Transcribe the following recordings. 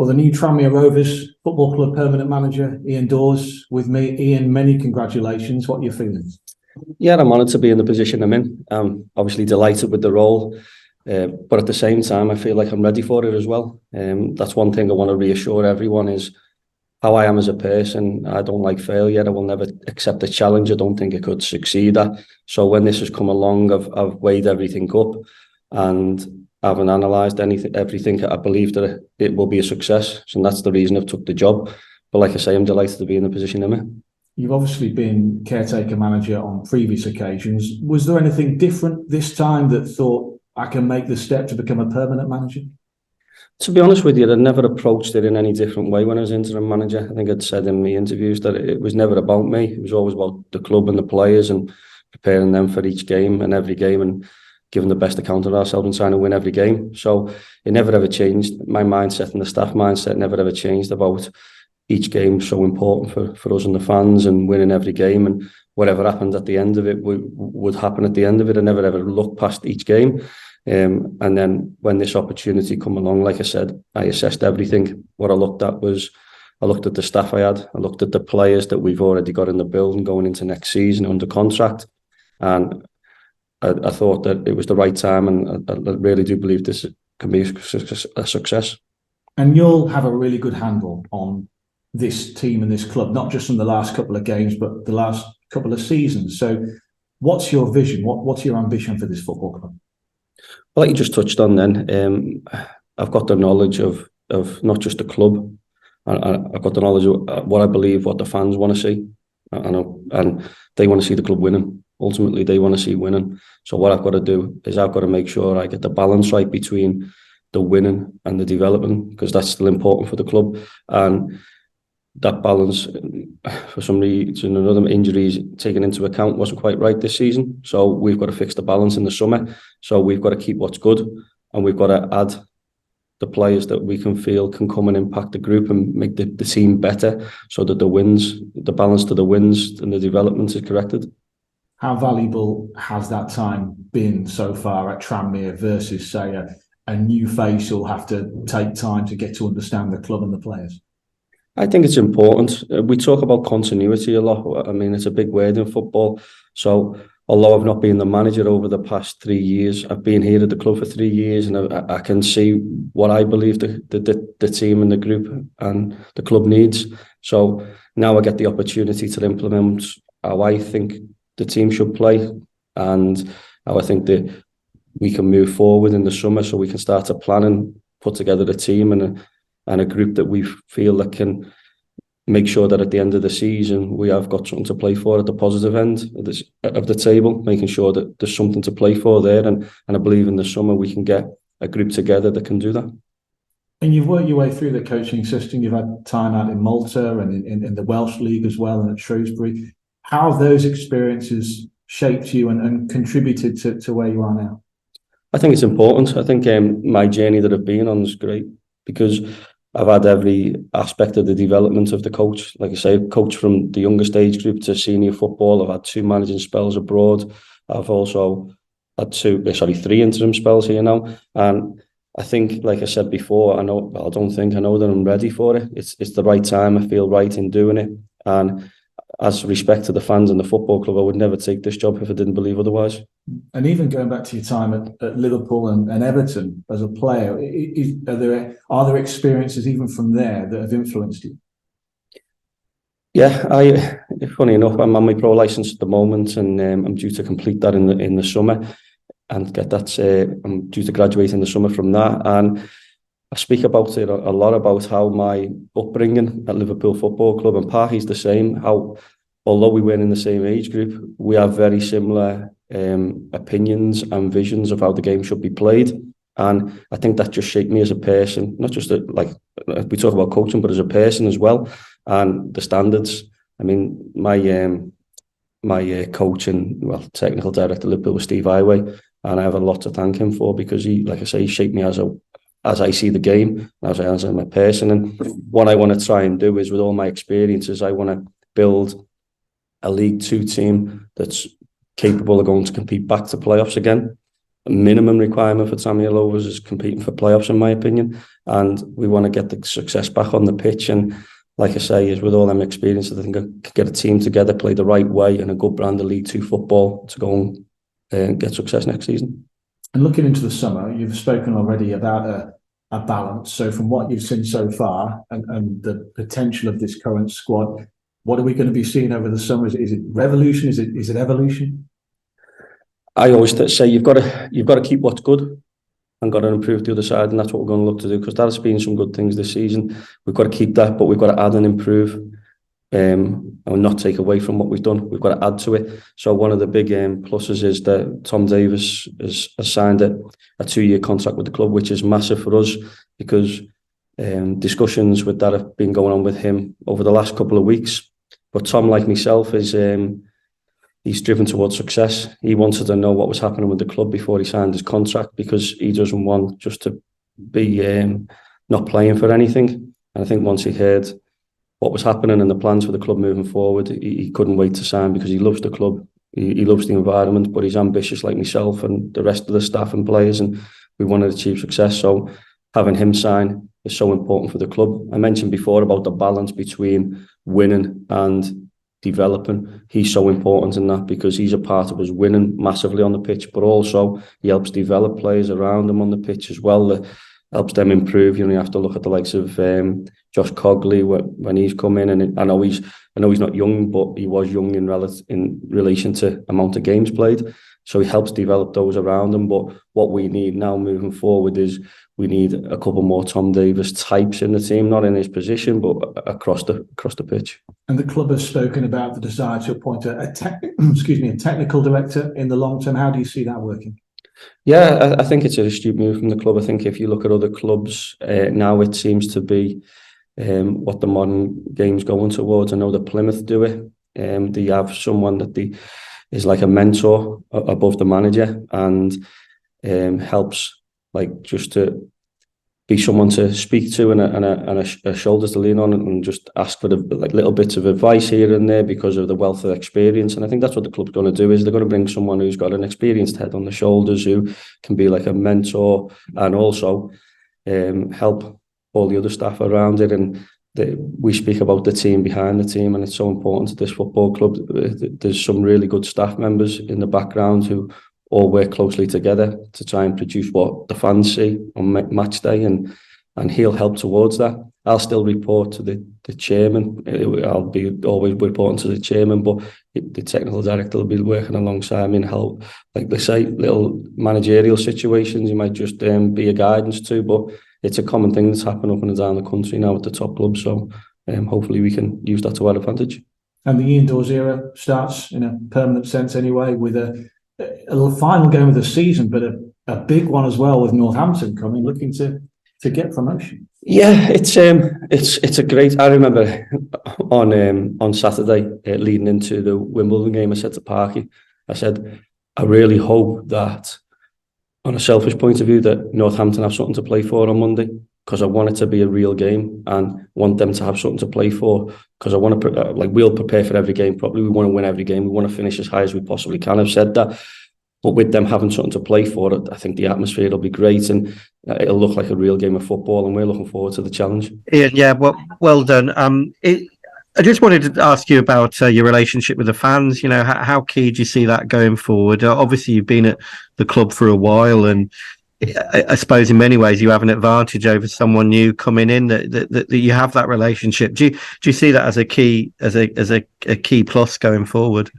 Well, the new Tranmere Rovers Football Club permanent manager, Ian Dawes, with me. Ian, many congratulations. What are your feelings? Yeah, I'm honoured to be in the position I'm in. I'm obviously delighted with the role, but at the same time, I feel like I'm ready for it as well. That's one thing I want to reassure everyone is how I am as a person. I don't like failure. I will never accept a challenge I don't think I could succeed at. So when this has come along, I've weighed everything up and I haven't analysed everything. I believe that it will be a success. So that's the reason I've took the job. But like I say, I'm delighted to be in the position I'm in. You've obviously been caretaker manager on previous occasions. Was there anything different this time that thought I can make the step to become a permanent manager? To be honest with you, I'd never approached it in any different way when I was interim manager. I think I'd said in my interviews that it was never about me. It was always about the club and the players and preparing them for each game and every game and giving the best account of ourselves and trying to win every game. So it never ever changed. My mindset and the staff mindset never ever changed about each game so important for us and the fans and winning every game, and whatever happened at the end of it would happen at the end of it. I never ever looked past each game. And then when this opportunity come along, like I said, I assessed everything. What I looked at was, I looked at the staff I had, I looked at the players that we've already got in the building going into next season under contract, and I thought that it was the right time, and I really do believe this can be a success. And you'll have a really good handle on this team and this club, not just from the last couple of games, but the last couple of seasons. So what's your vision? What's your ambition for this football club? Well, like you just touched on then, I've got the knowledge of not just the club. I've got the knowledge of what I believe, what the fans want to see. And they want to see the club winning. Ultimately, they want to see winning. So what I've got to do is I've got to make sure I get the balance right between the winning and the development, because that's still important for the club. And that balance, for some reason or another, injuries taken into account, wasn't quite right this season. So we've got to fix the balance in the summer. So we've got to keep what's good, and we've got to add the players that we can feel can come and impact the group and make the team better, so that the balance to the wins and the development is corrected. How valuable has that time been so far at Tranmere versus, say, a new face who'll have to take time to get to understand the club and the players? I think it's important. We talk about continuity a lot. I mean, it's a big word in football. So although I've not been the manager over the past 3 years, I've been here at the club for 3 years, and I can see what I believe the team and the group and the club needs. So now I get the opportunity to implement how I think the team should play, and how I think that we can move forward in the summer, so we can start to plan and put together a team and a group that we feel that can make sure that at the end of the season we have got something to play for at the positive end of the table, making sure that there's something to play for there. And I believe in the summer we can get a group together that can do that. And you've worked your way through the coaching system. You've had time out in Malta and in the Welsh League as well, and at Shrewsbury. How have those experiences shaped you and contributed to where you are now? I think it's important. I think my journey that I've been on is great, because I've had every aspect of the development of the coach. Like I say, coach from the youngest age group to senior football. I've had 2 managing spells abroad. I've also had 3 interim spells here now. And I think, like I said before, I know that I'm ready for it. It's the right time. I feel right in doing it. And as respect to the fans and the football club, I would never take this job if I didn't believe otherwise. And even going back to your time at Liverpool and Everton as a player, are there experiences even from there that have influenced you? Yeah, funny enough, I'm on my pro license at the moment, and I'm due to complete that in the summer and get that. I'm due to graduate in the summer from that, and I speak about it a lot, about how my upbringing at Liverpool Football Club, and Parky's the same, how although we weren't in the same age group, we have very similar opinions and visions of how the game should be played. And I think that just shaped me as a person, not just like we talk about coaching, but as a person as well. And the standards. I mean, my coach and technical director at Liverpool was Steve Highway, and I have a lot to thank him for, because he, like I say, he shaped me as I see the game, as I'm a person. And what I want to try and do is, with all my experiences, I want to build a League Two team that's capable of going to compete back to playoffs again. minimum requirement for Tranmere Rovers is competing for playoffs, in my opinion, and we want to get the success back on the pitch. And like I say, is with all them experiences, I think I could get a team together, play the right way, and a good brand of League Two football to go and get success next season. And looking into the summer, you've spoken already about a balance. So from what you've seen so far and the potential of this current squad, what are we going to be seeing over the summer? Is it revolution? Is it evolution? I always say you've got to keep what's good and got to improve the other side, and that's what we're going to look to do, because there's been some good things this season. We've got to keep that, but we've got to add and improve, and not take away from what we've done. We've got to add to it. So one of the big pluses is that Tom Davies has signed a 2-year contract with the club, which is massive for us, because discussions with that have been going on with him over the last couple of weeks. But Tom, like myself, is he's driven towards success. He wanted to know what was happening with the club before he signed his contract, because he doesn't want just to be not playing for anything. And I think once he heard what was happening and the plans for the club moving forward, he couldn't wait to sign, because he loves the club, he loves the environment, but he's ambitious like myself and the rest of the staff and players, and we want to achieve success. So having him sign is so important for the club. I mentioned before about the balance between winning and developing. He's so important in that, because he's a part of us winning massively on the pitch, but also he helps develop players around him on the pitch as well, that helps them improve. You have to look at the likes of Josh Cogley when he's come in, and I know he's not young, but he was young in relation to amount of games played. So he helps develop those around him. But what we need now moving forward is we need a couple more Tom Davies types in the team, not in his position, but across the pitch. And the club has spoken about the desire to appoint a technical director in the long term. How do you see that working? Yeah, I think it's an astute move from the club. I think if you look at other clubs now, it seems to be what the modern game's going towards. I know that Plymouth do it. They have someone that is like a mentor above the manager, and helps like just to be someone to speak to and a shoulders to lean on, and just ask for the little bits of advice here and there because of the wealth of experience. And I think that's what the club's going to do, is they're going to bring someone who's got an experienced head on the shoulders, who can be like a mentor and also help all the other staff around it. And we speak about the team behind the team, and it's so important to this football club. There's some really good staff members in the background who all work closely together to try and produce what the fans see on match day, and he'll help towards that. I'll still report to the chairman. I'll be always reporting to the chairman, but the technical director will be working alongside me and help. Like they say, little managerial situations, you might just be a guidance to, but it's a common thing that's happening up and down the country now at the top clubs. So hopefully we can use that to our advantage. And the Ian Dawes era starts in a permanent sense anyway, with a final game of the season, but a big one as well, with Northampton coming, looking to get promotion. Yeah, it's a great. I remember on Saturday leading into the Wimbledon game, I said to Parky, I said, I really hope that, on a selfish point of view, that Northampton have something to play for on Monday, because I want it to be a real game and want them to have something to play for, because I want to, we'll prepare for every game properly. We want to win every game. We want to finish as high as we possibly can. I've said that. But with them having something to play for, I think the atmosphere will be great, and it'll look like a real game of football, and we're looking forward to the challenge. Ian, yeah, well done. I just wanted to ask you about your relationship with the fans. How key do you see that going forward? Obviously, you've been at the club for a while, and I suppose in many ways you have an advantage over someone new coming in, that you have that relationship. Do you see that as a key plus going forward?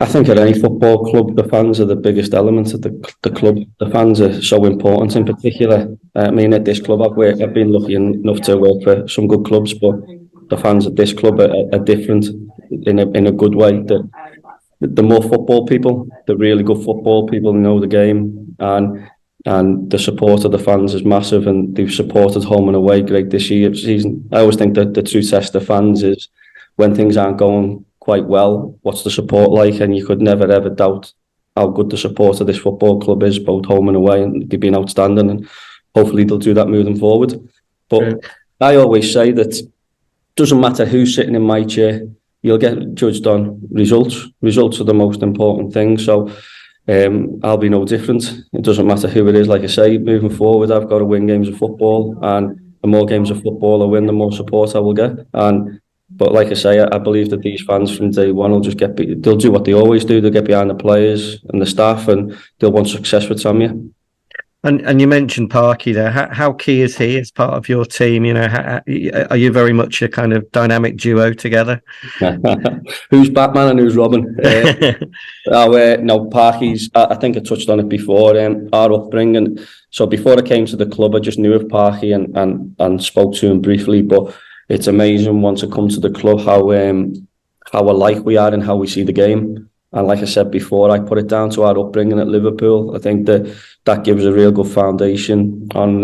I think at any football club, the fans are the biggest element of the club. The fans are so important. In particular, I mean, at this club, I've been lucky enough to work for some good clubs, but the fans at this club are different in a good way. The more football people, the really good football people who know the game, and the support of the fans is massive, and they've supported home and away great this season. I always think that the true test of fans is when things aren't going quite well, what's the support like? And you could never ever doubt how good the support of this football club is, both home and away, and they've been outstanding, and hopefully they'll do that moving forward. But I always say that it doesn't matter who's sitting in my chair, you'll get judged on results. Results are the most important thing. So I'll be no different. It doesn't matter who it is. Like I say, moving forward, I've got to win games of football, and the more games of football I win, the more support I will get. But like I say, I believe that these fans from day one will just they'll do what they always do. They'll get behind the players and the staff, and they'll want success for Tranmere. And you mentioned Parky there. How key is he as part of your team? You know, are you very much a kind of dynamic duo together? Who's Batman and who's Robin? No, Parky's. I think I touched on it before. Our upbringing. So before I came to the club, I just knew of Parky and spoke to him briefly. But it's amazing once I come to the club how alike we are and how we see the game. And like I said before, I put it down to our upbringing at Liverpool. I think that gives a real good foundation on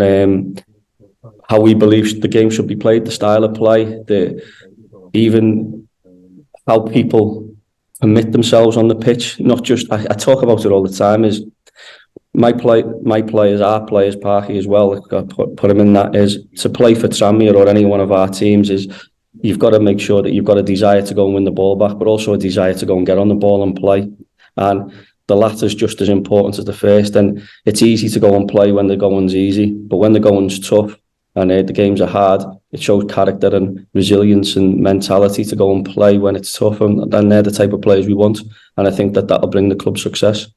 how we believe the game should be played, the style of play, even how people permit themselves on the pitch. Not just I talk about it all the time. Is my players, our players, Parky as well. I put him in that is to play for Tranmere or any one of our teams is. You've got to make sure that you've got a desire to go and win the ball back, but also a desire to go and get on the ball and play. And the latter is just as important as the first. And it's easy to go and play when the going's easy, but when the going's tough and the games are hard, it shows character and resilience and mentality to go and play when it's tough. And they're the type of players we want. And I think that that'll bring the club success.